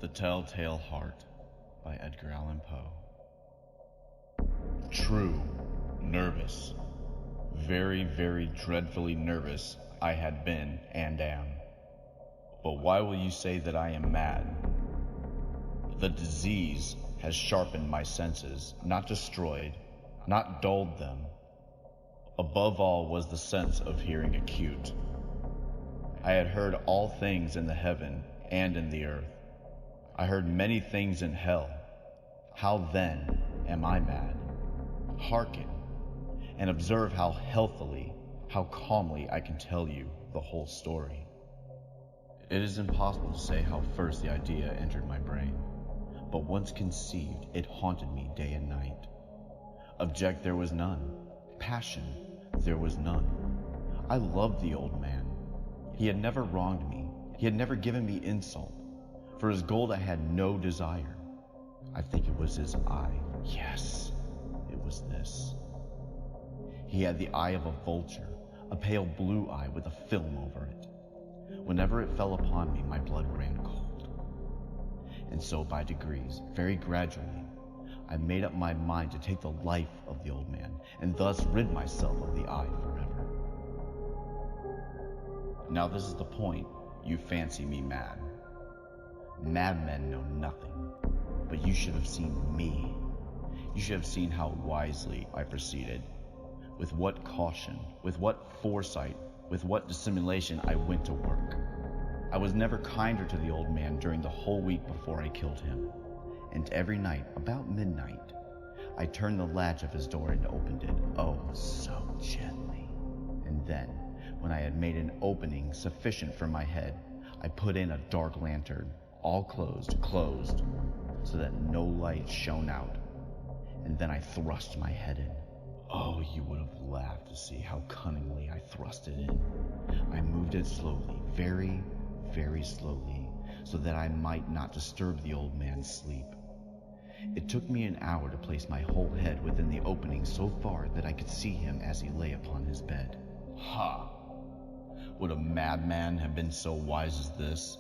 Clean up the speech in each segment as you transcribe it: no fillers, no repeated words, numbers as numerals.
The Telltale Heart by Edgar Allan Poe. True, nervous, very, very dreadfully nervous I had been and am. But why will you say that I am mad? The disease has sharpened my senses, not destroyed, not dulled them. Above all was the sense of hearing acute. I had heard all things in the heaven and in the earth. I heard many things in hell. How then am I mad? Hearken, and observe how healthily, how calmly I can tell you the whole story. It is impossible to say how first the idea entered my brain, but once conceived, it haunted me day and night. Object there was none. Passion there was none. I loved the old man. He had never wronged me. He had never given me insult. For his gold I had no desire. I think it was his eye. Yes, it was this. He had the eye of a vulture, a pale blue eye with a film over it. Whenever it fell upon me, my blood ran cold. And so by degrees, very gradually, I made up my mind to take the life of the old man, and thus rid myself of the eye forever. Now this is the point. You fancy me mad. Madmen know nothing, but you should have seen me. You should have seen how wisely I proceeded, with what caution, with what foresight, with what dissimulation I went to work. I was never kinder to the old man during the whole week before I killed him, and every night, about midnight, I turned the latch of his door and opened it, oh, so gently. And then, when I had made an opening sufficient for my head, I put in a dark lantern, all closed, so that no light shone out, and then I thrust my head in. Oh, you would have laughed to see how cunningly I thrust it in. I moved it slowly, very, very slowly, so that I might not disturb the old man's sleep. It took me an hour to place my whole head within the opening so far that I could see him as he lay upon his bed. Ha! Would a madman have been so wise as this?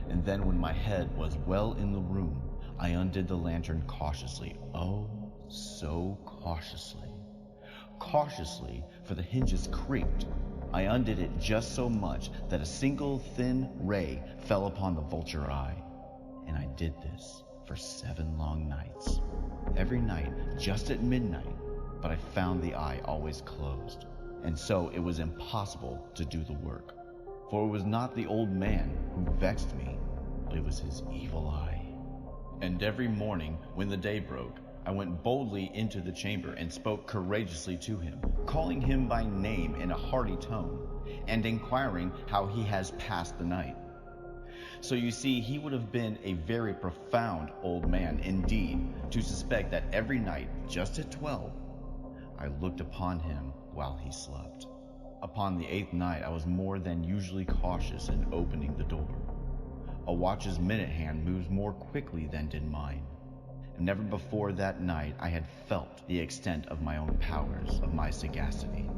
And then when my head was well in the room, I undid the lantern cautiously. Oh, so cautiously. Cautiously, for the hinges creaked. I undid it just so much that a single thin ray fell upon the vulture eye. And I did this for 7 long nights. Every night, just at midnight, but I found the eye always closed. And so it was impossible to do the work. For it was not the old man who vexed me, but it was his evil eye. And every morning, when the day broke, I went boldly into the chamber and spoke courageously to him, calling him by name in a hearty tone, and inquiring how he has passed the night. So you see, he would have been a very profound old man indeed to suspect that every night, just at 12, I looked upon him while he slept. Upon the 8th night, I was more than usually cautious in opening the door. A watch's minute hand moves more quickly than did mine. And never before that night I had felt the extent of my own powers, of my sagacity.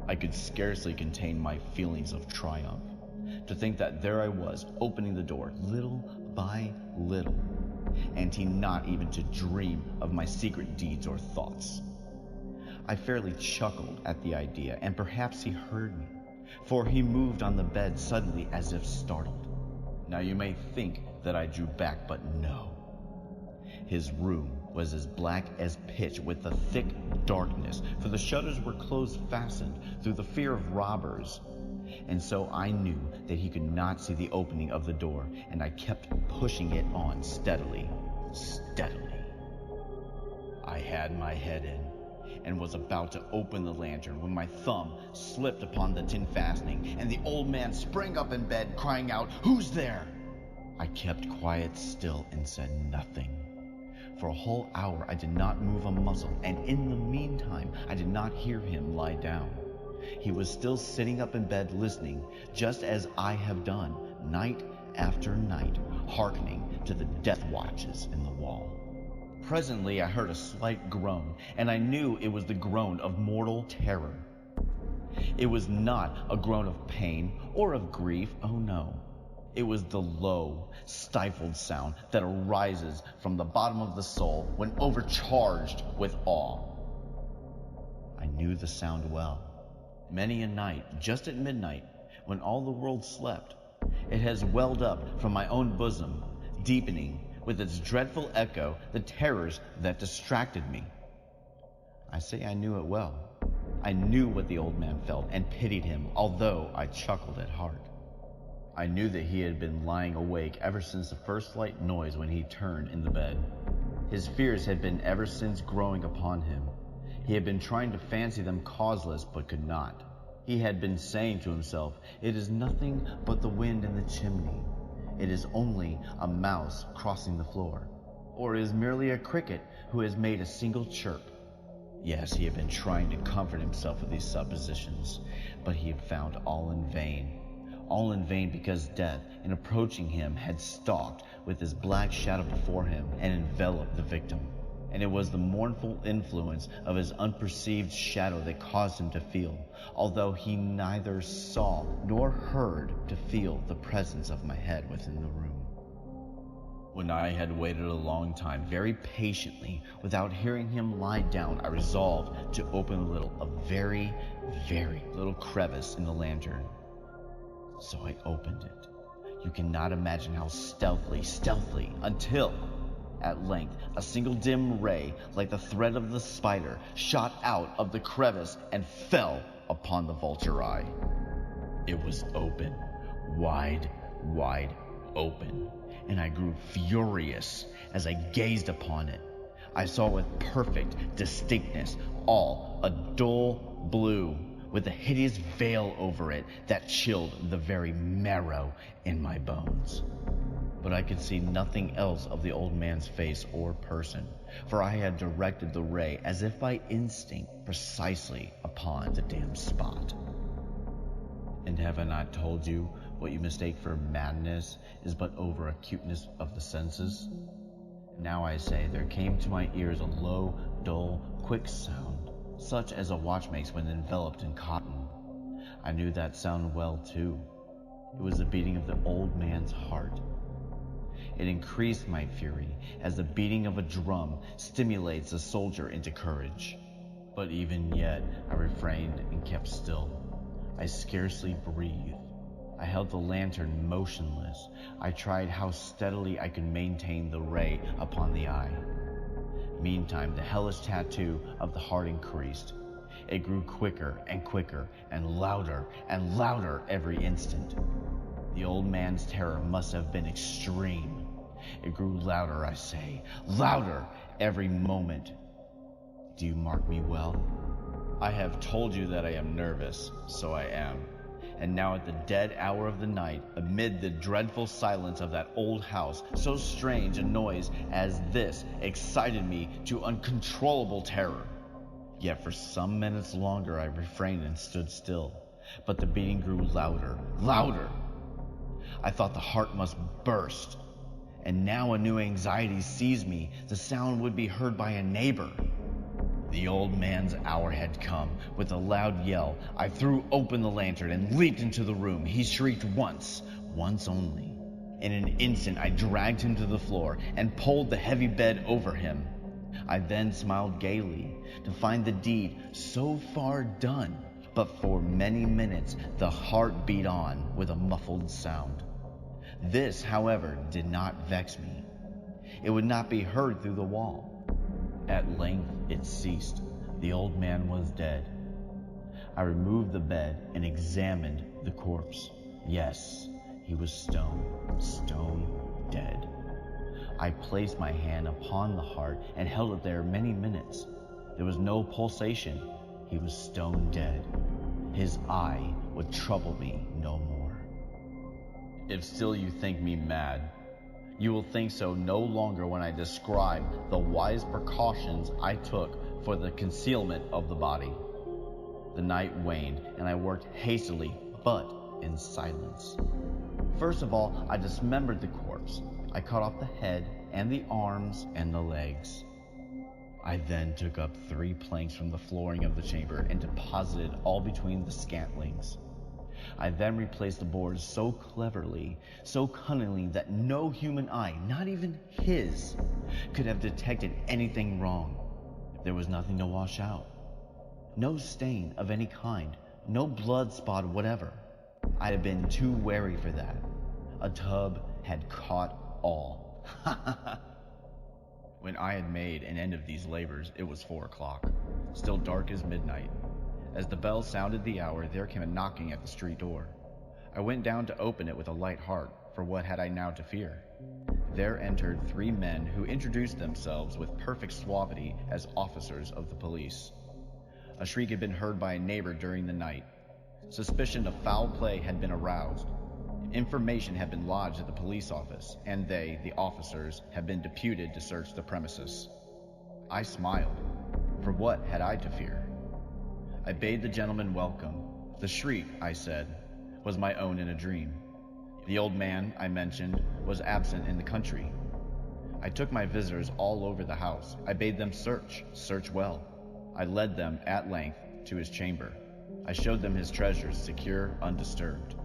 I could scarcely contain my feelings of triumph, to think that there I was, opening the door little by little, and he not even to dream of my secret deeds or thoughts. I fairly chuckled at the idea, and perhaps he heard me, for he moved on the bed suddenly as if startled. Now you may think that I drew back, but no. His room was as black as pitch with a thick darkness, for the shutters were close fastened through the fear of robbers. And so I knew that he could not see the opening of the door, and I kept pushing it on steadily. I had my head in, and was about to open the lantern when my thumb slipped upon the tin fastening, and the old man sprang up in bed, crying out, "Who's there?" I kept quite still and said nothing. For a whole hour I did not move a muscle, and in the meantime I did not hear him lie down. He was still sitting up in bed listening, just as I have done, night after night, hearkening to the death watches in the wall. Presently I heard a slight groan, and I knew it was the groan of mortal terror. It was not a groan of pain or of grief, oh no. It was the low, stifled sound that arises from the bottom of the soul when overcharged with awe. I knew the sound well. Many a night, just at midnight, when all the world slept, it has welled up from my own bosom, deepening with its dreadful echo the terrors that distracted me. I say I knew it well. I knew what the old man felt and pitied him, although I chuckled at heart. I knew that he had been lying awake ever since the first slight noise when he turned in the bed. His fears had been ever since growing upon him. He had been trying to fancy them causeless, but could not. He had been saying to himself, "It is nothing but the wind in the chimney. It is only a mouse crossing the floor. Or it is merely a cricket who has made a single chirp." Yes, he had been trying to comfort himself with these suppositions, but he had found all in vain. All in vain, because death, in approaching him, had stalked with his black shadow before him and enveloped the victim. And it was the mournful influence of his unperceived shadow that caused him to feel, although he neither saw nor heard, to feel the presence of my head within the room. When I had waited a long time, very patiently, without hearing him lie down, I resolved to open a very, very little crevice in the lantern. So I opened it. You cannot imagine how stealthily, until, at length, a single dim ray, like the thread of the spider, shot out of the crevice and fell upon the vulture eye. It was open, wide open, and I grew furious as I gazed upon it. I saw with perfect distinctness all a dull blue, with a hideous veil over it that chilled the very marrow in my bones. But I could see nothing else of the old man's face or person, for I had directed the ray as if by instinct precisely upon the damned spot. And have I not told you what you mistake for madness is but over acuteness of the senses? Now I say, there came to my ears a low, dull, quick sound, such as a watch makes when enveloped in cotton. I knew that sound well too. It was the beating of the old man's heart. It increased my fury as the beating of a drum stimulates a soldier into courage. But even yet I refrained and kept still. I scarcely breathed. I held the lantern motionless. I tried how steadily I could maintain the ray upon the eye. Meantime, the hellish tattoo of the heart increased. It grew quicker and quicker and louder every instant. The old man's terror must have been extreme. It grew louder, I say, louder every moment. Do you mark me well? I have told you that I am nervous, so I am. And now at the dead hour of the night, amid the dreadful silence of that old house, so strange a noise as this excited me to uncontrollable terror. Yet for some minutes longer I refrained and stood still, but the beating grew louder. I thought the heart must burst, and now a new anxiety seized me. The sound would be heard by a neighbor. The old man's hour had come. With a loud yell, I threw open the lantern and leaped into the room. He shrieked once only. In an instant, I dragged him to the floor and pulled the heavy bed over him. I then smiled gaily to find the deed so far done. But for many minutes, the heart beat on with a muffled sound. This, however, did not vex me. It would not be heard through the wall. At length it ceased. The old man was dead. I removed the bed and examined the corpse. Yes, he was stone dead. I placed my hand upon the heart and held it there many minutes. There was no pulsation. He was stone dead. His eye would trouble me no more. If still you think me mad, you will think so no longer when I describe the wise precautions I took for the concealment of the body. The night waned, and I worked hastily, but in silence. First of all, I dismembered the corpse. I cut off the head and the arms and the legs. I then took up 3 planks from the flooring of the chamber and deposited all between the scantlings. I then replaced the boards so cleverly, so cunningly that no human eye, not even his, could have detected anything wrong. There was nothing to wash out. No stain of any kind, no blood spot whatever. I'd have been too wary for that. A tub had caught all. When I had made an end of these labors, it was 4 o'clock, still dark as midnight. As the bell sounded the hour, there came a knocking at the street door. I went down to open it with a light heart, for what had I now to fear? There entered 3 men who introduced themselves with perfect suavity as officers of the police. A shriek had been heard by a neighbor during the night. Suspicion of foul play had been aroused. Information had been lodged at the police office, and they, the officers, had been deputed to search the premises. I smiled, for what had I to fear? I bade the gentleman welcome. The shriek, I said, was my own in a dream. The old man, I mentioned, was absent in the country. I took my visitors all over the house. I bade them search well. I led them, at length, to his chamber. I showed them his treasures, secure, undisturbed.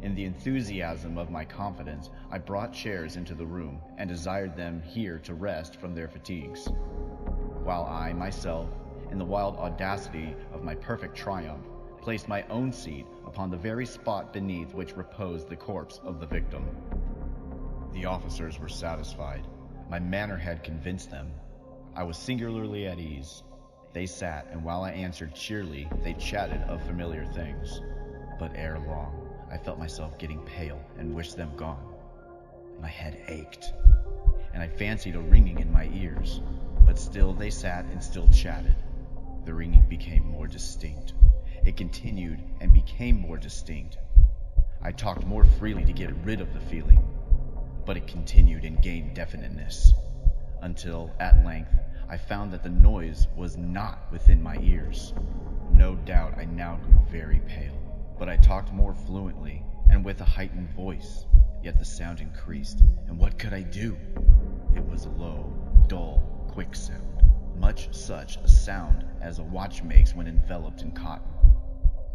In the enthusiasm of my confidence, I brought chairs into the room and desired them here to rest from their fatigues, while I, myself, in the wild audacity of my perfect triumph, placed my own seat upon the very spot beneath which reposed the corpse of the victim. The officers were satisfied. My manner had convinced them. I was singularly at ease. They sat, and while I answered cheerily, they chatted of familiar things. But ere long, I felt myself getting pale and wished them gone. My head ached, and I fancied a ringing in my ears, but still they sat and still chatted. The ringing became more distinct. It continued and became more distinct. I talked more freely to get rid of the feeling, but it continued and gained definiteness, until, at length, I found that the noise was not within my ears. No doubt I now grew very pale, but I talked more fluently and with a heightened voice, yet the sound increased, and what could I do? It was a low, dull, quick sound, much such a sound as a watch makes when enveloped in cotton.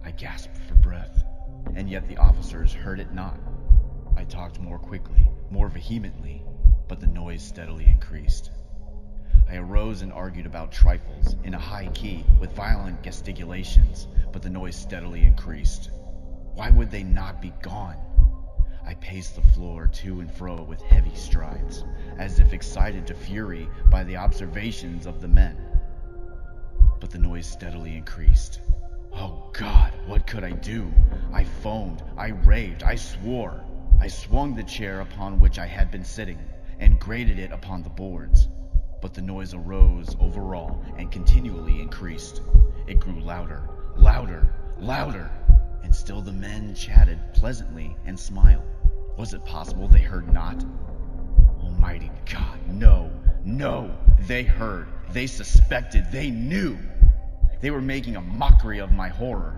I gasped for breath, and yet the officers heard it not. I talked more quickly, more vehemently, but the noise steadily increased. I arose and argued about trifles, in a high key, with violent gesticulations, but the noise steadily increased. Why would they not be gone? I paced the floor to and fro with heavy strides, as if excited to fury by the observations of the men. But the noise steadily increased. Oh God, what could I do? I foamed, I raved, I swore. I swung the chair upon which I had been sitting, and grated it upon the boards. But the noise arose over all and continually increased. It grew louder, louder, louder, and still the men chatted pleasantly and smiled. Was it possible they heard not? Almighty God, no, no, they heard, they suspected, they knew. They were making a mockery of my horror.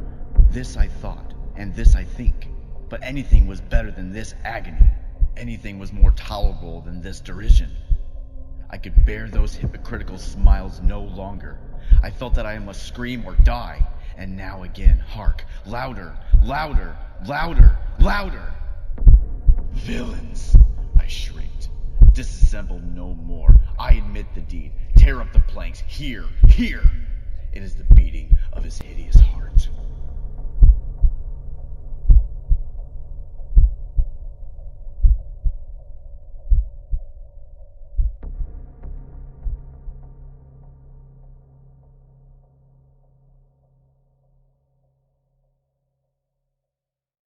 This I thought, and this I think, but anything was better than this agony. Anything was more tolerable than this derision. I could bear those hypocritical smiles no longer. I felt that I must scream or die. And now again, hark, louder, louder, louder, louder. Villains, I shrieked. Disassemble no more. I admit the deed. Tear up the planks. Here, here. It is the beating of his hideous heart.